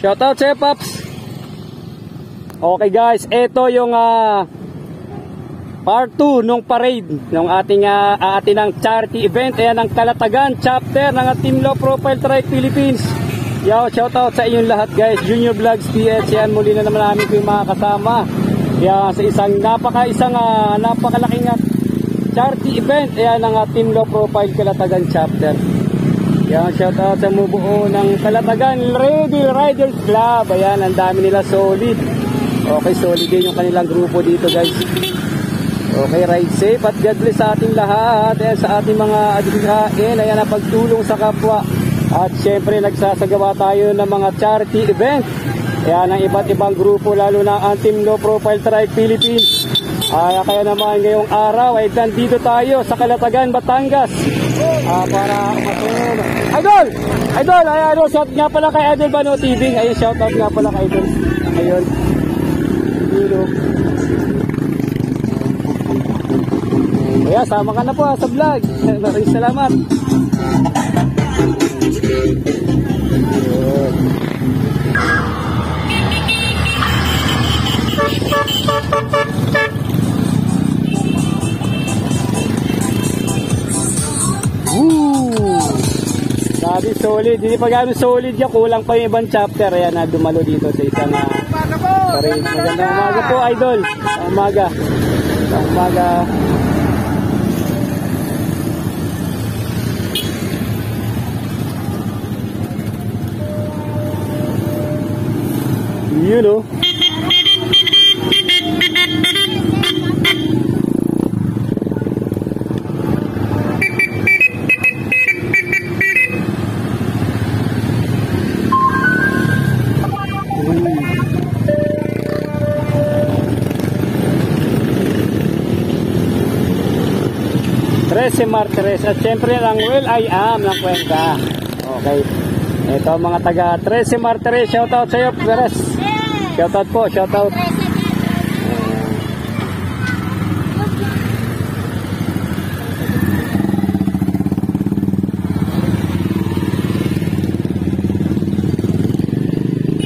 Shoutout sa'yo, Paps. Okay guys, ito yung part 2 nung parade ng ating ng charity event. Ayan ang Kalatagan chapter ng Team Low Profile Trike Philippines. Yo, shoutout sa inyong lahat guys. Junior Vlogs PH. Yan, muli na naman namin yung mga kasama. Yan, sa isang napakalaking charity event. Ayan ang Team Low Profile Kalatagan chapter. Yan, shoutout sa mubuo ng Kalatagan Ready Riders Club. Ayan, ang dami nila solid. Okay, solid din yung kanilang grupo dito guys. Okay, ride safe at God bless sa ating lahat. Ayan, sa ating mga adhikain. Ayan, ang pagtulong sa kapwa. At syempre nagsasagawa tayo ng mga charity event. Ayan, ang iba't ibang grupo, lalo na ang Team Low Profile Trike Philippines. Kaya naman ngayong araw ay nandito tayo sa Kalatagan, Batangas. Para masunod. Idol, ayan, shout nga pala kay Idol Bano TV. Ayun, shout out nga pala kay Idol. Ayun. Kaya sama ka na po sa vlog. Maraming salamat. Sabi solid, hindi pa gano'ng solid yan, kulang pa yung ibang chapter. Ayan na, dumalo dito sa isang parade. Magandang umaga po, Idol. Umaga. Yun o. Trece Martires at syempre ang Well I Am ng Cuenca. Okay. Ito mga taga Trece Martires, shoutout sa iyo, Perez. Shoutout po, shoutout.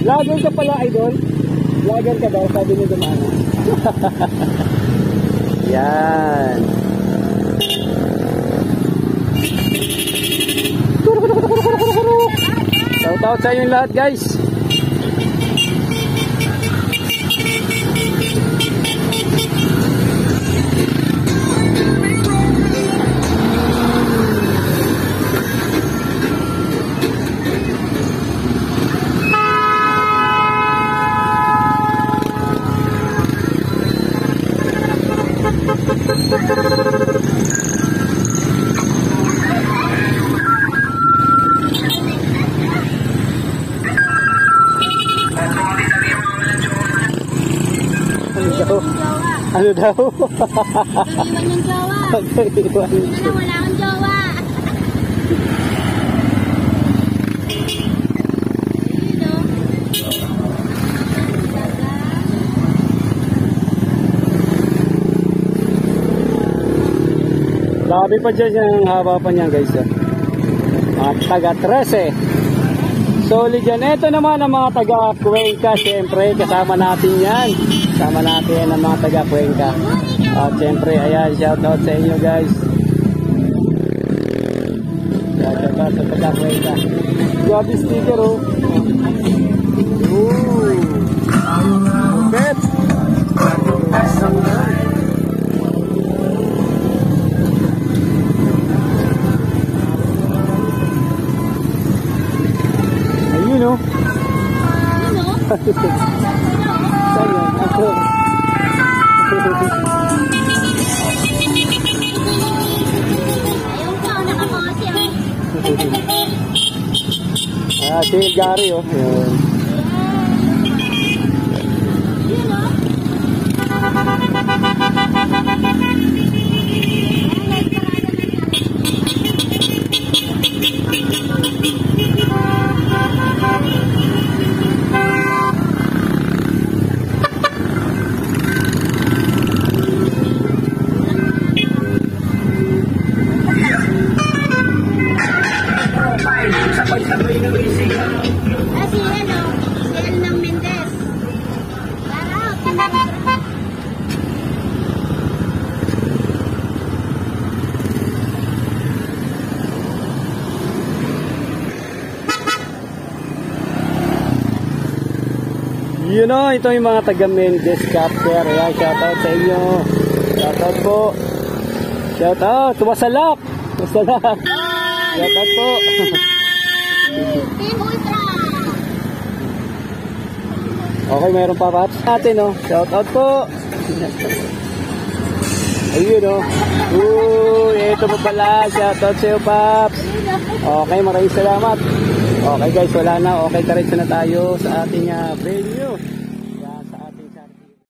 Vlogger ka pala, Idol. Vlogger ka daw, sabi niyo dumaan. Yan. Shoutout sa inyong lahat guys. Ano daw? Iwan yung jowa. Wala akong jowa. Labi pa dyan yung haba pa niyan guys. Mga taga 13. Solid yan. Ito naman ang mga taga Cuenca. Siyempre kasama natin yan. Kasama natin ang mga taga Cuenca. At siyempre ayan, shoutout sa inyo guys. Shoutout sa taga Cuenca. Grabe sticker oh. Bet. Ayun oh. Saan yun? Ako. Ayun ka, nakamosi ah, si Gary oh. Ayun. Yun o. Kasi ano, Yun o, ito yung mga taga Mendez chapter. Ayan, shoutout sa inyo. Shoutout po. Shoutout, wasalak. Wasalak. Shoutout po. Team Ultra. Okay, mayroon pa Paps natin, no? Shout out po. Ayun, no? Ito pa pala. Shout out sa'yo, Paps. Okay, maraming salamat. Okay, guys, wala na. Okay, diretso na tayo sa ating venue.